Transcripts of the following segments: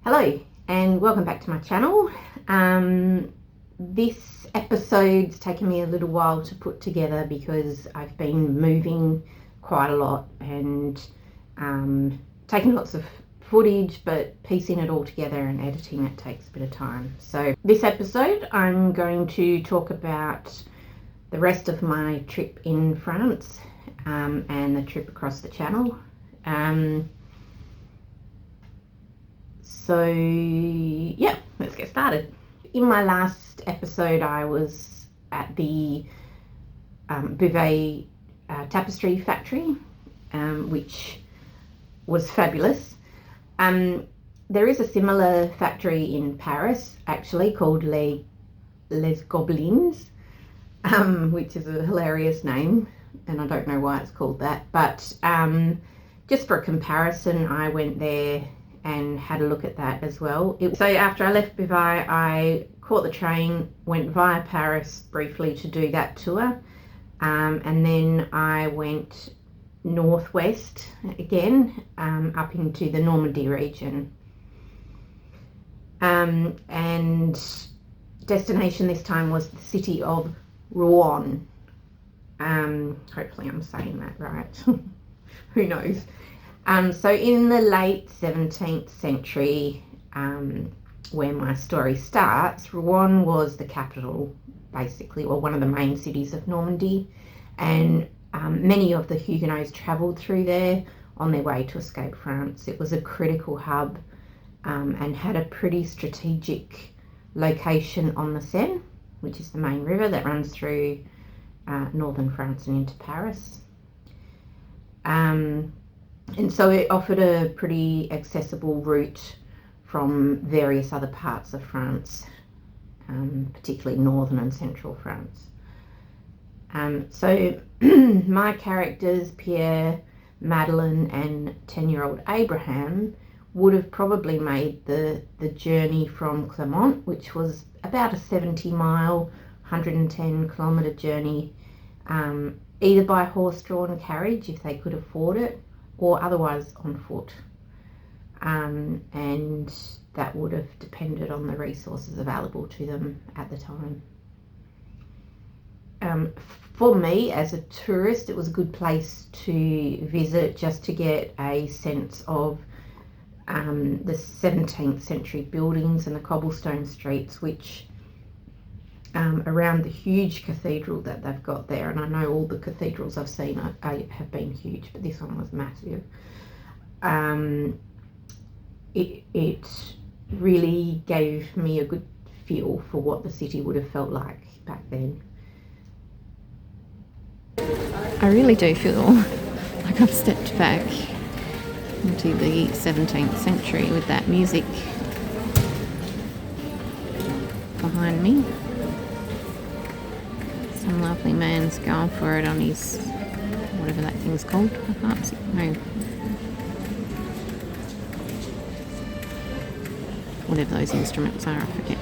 Hello and welcome back to my channel. This episode's taken me a little while to put together because I've been moving quite a lot and taking lots of footage, but piecing it all together and editing it takes a bit of time. So this episode I'm going to talk about the rest of my trip in France and the trip across the Channel. So yeah, let's get started. In my last episode I was at the Beauvais tapestry factory, which was fabulous. There is a similar factory in Paris actually called Les Gobelins, which is a hilarious name and I don't know why it's called that, but just for comparison I went there and had a look at that as well. So after I left Beauvais, I caught the train, went via Paris briefly to do that tour, and then I went northwest again, up into the Normandy region. And destination this time was the city of Rouen. Hopefully I'm saying that right. Who knows? So in the late 17th century, where my story starts, Rouen was the capital, basically, or one of the main cities of Normandy, and many of the Huguenots travelled through there on their way to escape France. It was a critical hub and had a pretty strategic location on the Seine, which is the main river that runs through northern France and into Paris. And so it offered a pretty accessible route from various other parts of France, particularly northern and central France. So my characters, Pierre, Madeleine and 10-year-old Abraham, would have probably made the journey from Clermont, which was about a 70-mile, 110-kilometre journey, either by horse-drawn carriage if they could afford it, or otherwise on foot, and that would have depended on the resources available to them at the time. For me as a tourist, it was a good place to visit just to get a sense of the 17th century buildings and the cobblestone streets, which around the huge cathedral that they've got there, and I know all the cathedrals I've seen have been huge, but this one was massive. It really gave me a good feel for what the city would have felt like back then. I really do feel like I've stepped back into the 17th century with that music behind me. Some lovely man's going for it on his, whatever that thing's called. I can't see. No. Whatever those instruments are, I forget.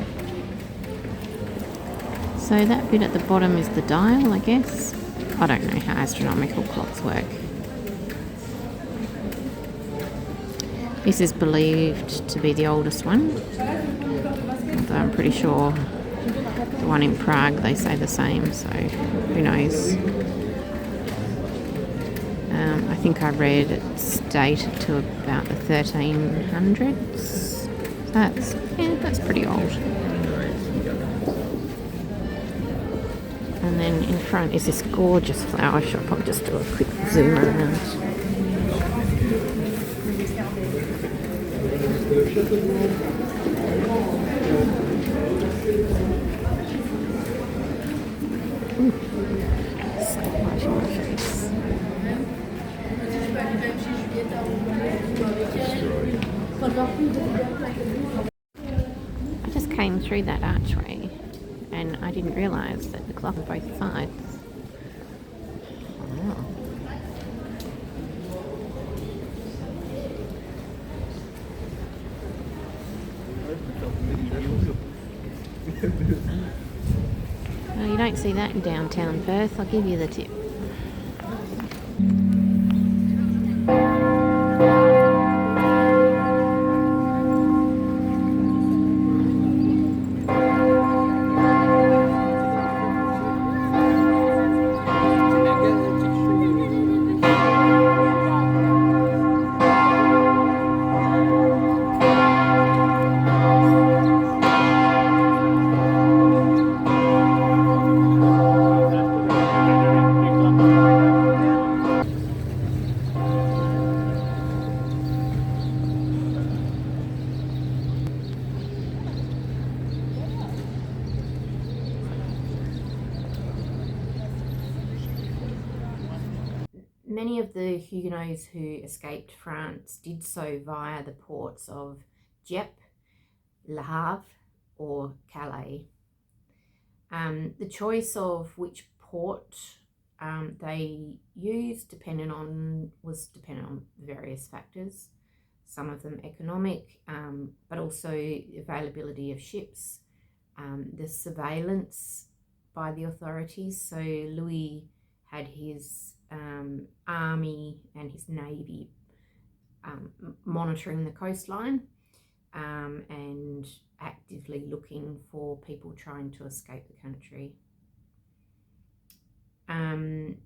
So that bit at the bottom is the dial, I guess. I don't know how astronomical clocks work. This is believed to be the oldest one, although I'm pretty sure the one in Prague, they say the same, so who knows. I think I read it's dated to about the 1300s. That's pretty old. And then in front is this gorgeous flower shop. I'll just do a quick zoom around. I just came through that archway and I didn't realise that the clock on both sides. Oh. Well, you don't see that in downtown Perth, I'll give you the tip. many of the Huguenots who escaped France did so via the ports of Dieppe, Le Havre, or Calais. The choice of which port they used was dependent on various factors, some of them economic, but also availability of ships, the surveillance by the authorities. So Louis had his army and his navy monitoring the coastline and actively looking for people trying to escape the country. And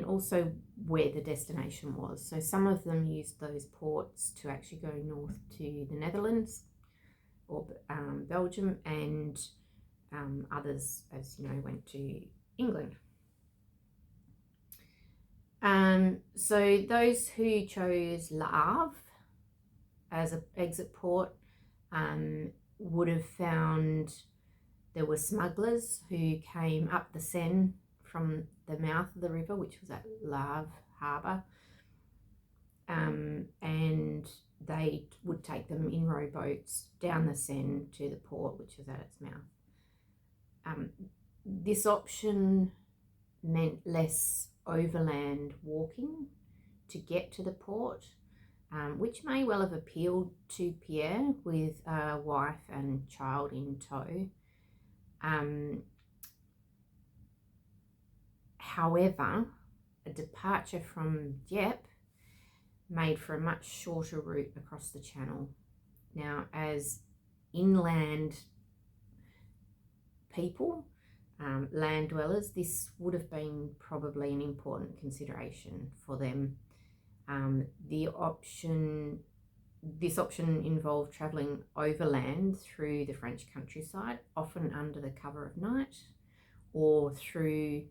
also where the destination was. So some of them used those ports to actually go north to the Netherlands or Belgium, and others, as you know, went to England. So those who chose Le Havre as an exit port would have found there were smugglers who came up the Seine from the mouth of the river, which was at Le Havre harbour, and they would take them in rowboats down the Seine to the port, which was at its mouth. This option meant less overland walking to get to the port, which may well have appealed to Pierre with a wife and child in tow. However, a departure from Dieppe made for a much shorter route across the channel. Now, as inland people, land dwellers, this would have been probably an important consideration for them. This option involved travelling overland through the French countryside, often under the cover of night, or through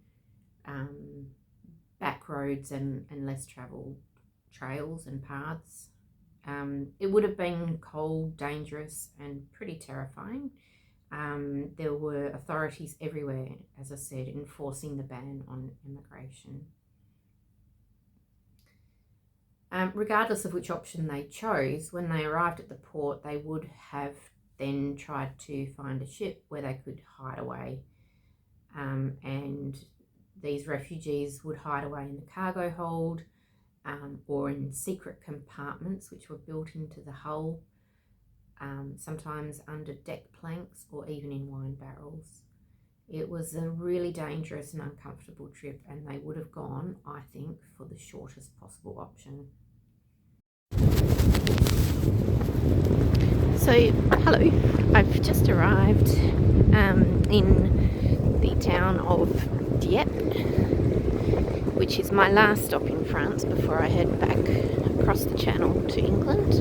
back roads and less travelled trails and paths. It would have been cold, dangerous, and pretty terrifying. There were authorities everywhere, as I said, enforcing the ban on immigration. Regardless of which option they chose, when they arrived at the port, they would have then tried to find a ship where they could hide away. And these refugees would hide away in the cargo hold or in secret compartments which were built into the hull, sometimes under deck planks or even in wine barrels. It was a really dangerous and uncomfortable trip, and they would have gone, I think, for the shortest possible option. So, hello, I've just arrived in the town of Dieppe, which is my last stop in France before I head back across the channel to England.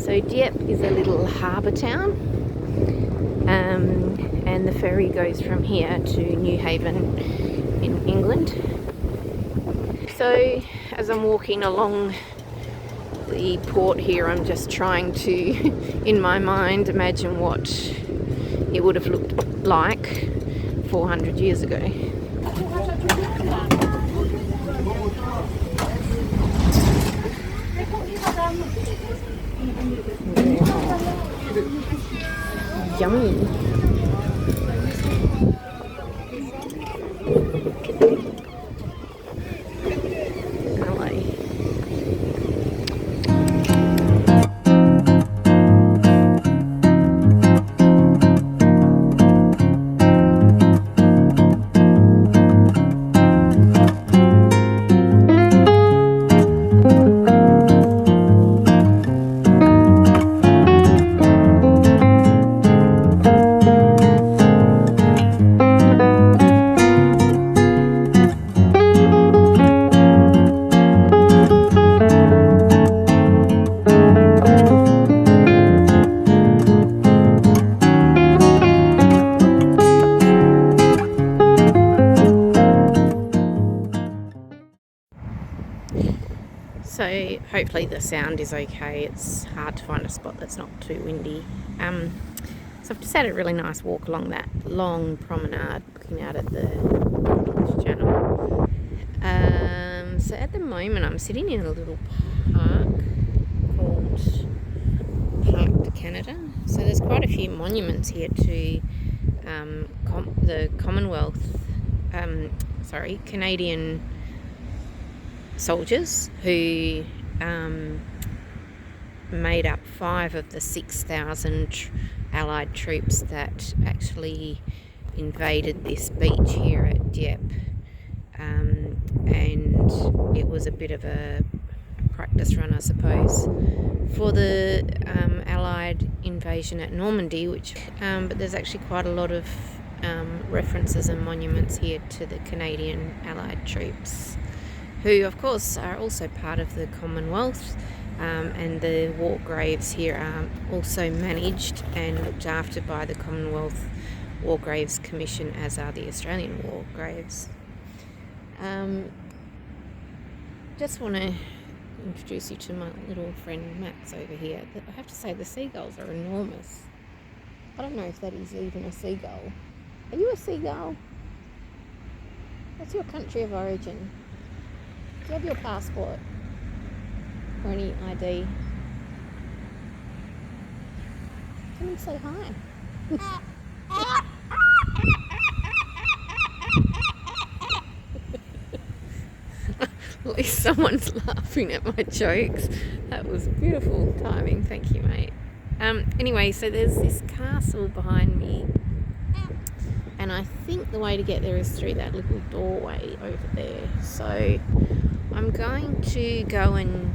So Dieppe is a little harbour town, and the ferry goes from here to Newhaven in England. So as I'm walking along the port here, I'm just trying to, in my mind, imagine what it would have looked like 400 years ago. Yummy. So hopefully the sound is okay. It's hard to find a spot that's not too windy. So I've just had a really nice walk along that long promenade, looking out at the English Channel. So at the moment I'm sitting in a little park called Parc de Canada. So there's quite a few monuments here to the Commonwealth, Canadian soldiers who made up 5 of the 6,000 Allied troops that actually invaded this beach here at Dieppe. And it was a bit of a practice run, I suppose, for the Allied invasion at Normandy, but there's actually quite a lot of references and monuments here to the Canadian Allied troops, who of course are also part of the Commonwealth, and the war graves here are also managed and looked after by the Commonwealth War Graves Commission, as are the Australian war graves. Just want to introduce you to my little friend Max over here. I have to say, the seagulls are enormous. I don't know if that is even a seagull. Are you a seagull? What's your country of origin? Do you have your passport or any ID? Come and say hi. At least someone's laughing at my jokes. That was beautiful timing. Thank you, mate. Anyway, so there's this castle behind me, and I think the way to get there is through that little doorway over there. So I'm going to go and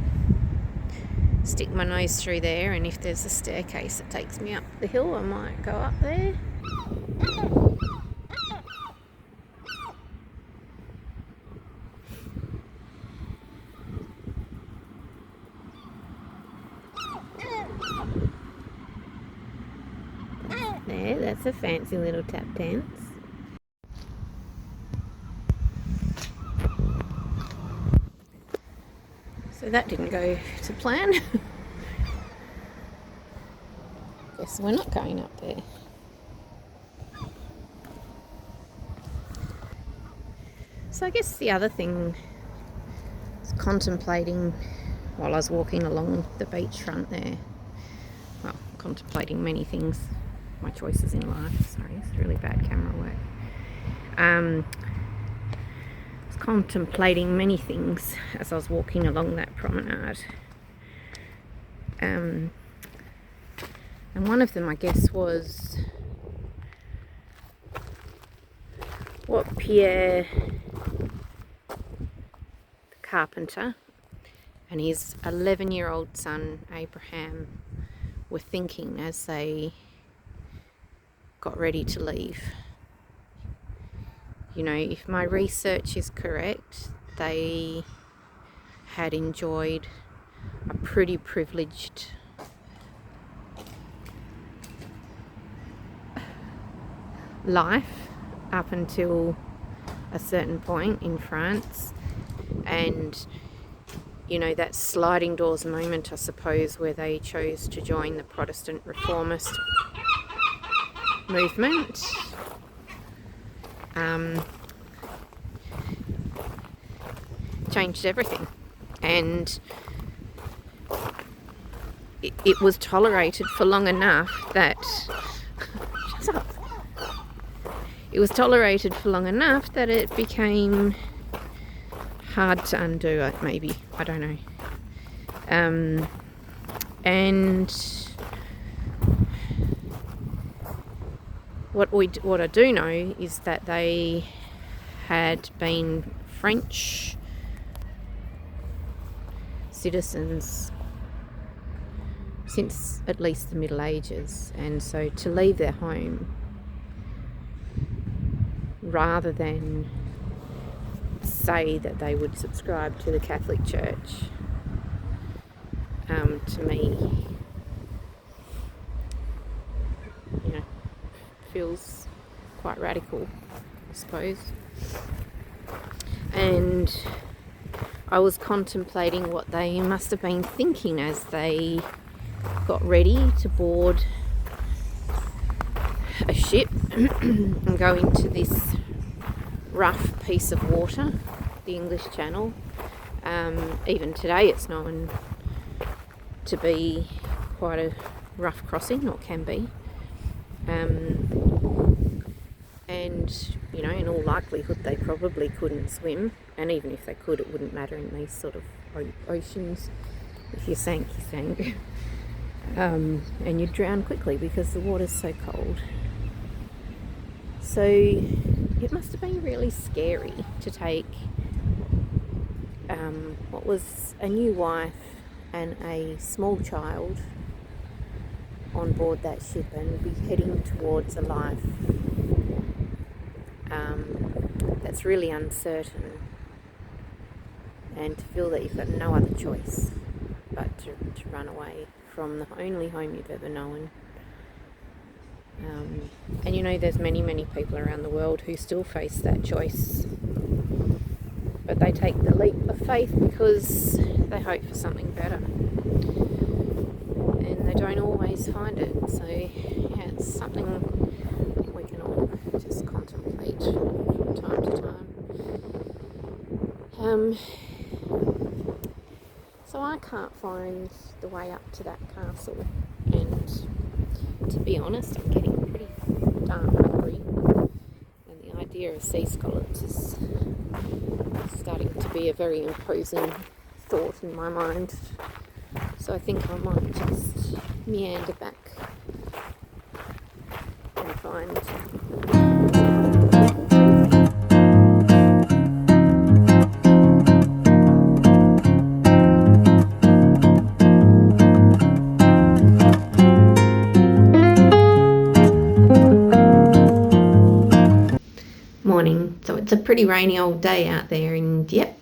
stick my nose through there, and if there's a staircase that takes me up the hill, I might go up there. There, that's a fancy little tap dance. So that didn't go to plan. Guess we're not going up there. So I guess the other thing I was contemplating while I was walking along the beachfront there, well, contemplating many things, my choices in life. Sorry, it's really bad camera work. I was contemplating many things as I was walking along that promenade. And one of them, I guess, was what Pierre, the carpenter, and his 11-year-old son, Abraham, were thinking as they got ready to leave. You know, if my research is correct, they had enjoyed a pretty privileged life up until a certain point in France, and you know, that sliding doors moment, I suppose, where they chose to join the Protestant reformist movement. Changed everything, and it was tolerated for long enough that shut up. It was tolerated for long enough that it became hard to undo, maybe, I don't know. And what I do know is that they had been French citizens since at least the Middle Ages, and so to leave their home rather than say that they would subscribe to the Catholic Church, to me, you know, feels quite radical, I suppose. And I was contemplating what they must have been thinking as they got ready to board a ship and go into this rough piece of water, the English Channel. Even today it's known to be quite a rough crossing, or can be. And, you know, in all likelihood they probably couldn't swim, and even if they could, it wouldn't matter in these sort of oceans. If you sank, you sank. And you'd drown quickly because the water's so cold. So it must have been really scary to take what was a new wife and a small child on board that ship and be heading towards a life that's really uncertain, and to feel that you've got no other choice but to run away from the only home you've ever known. And you know, there's many people around the world who still face that choice, but they take the leap of faith because they hope for something better, and they don't always find it. So yeah, it's something we can all just contemplate from time to time. So I can't find the way up to that castle, and to be honest, I'm getting pretty darn hungry, and the idea of sea scallops is starting to be a very imposing thought in my mind. So I think I might just meander back and find morning. So it's a pretty rainy old day out there in Dieppe.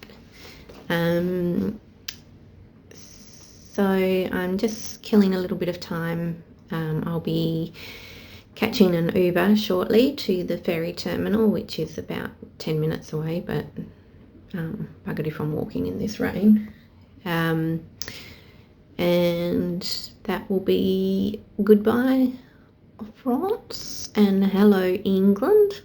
So I'm just killing a little bit of time. I'll be catching an Uber shortly to the ferry terminal, which is about 10 minutes away, but buggered if I'm walking in this rain. And that will be goodbye France and hello England.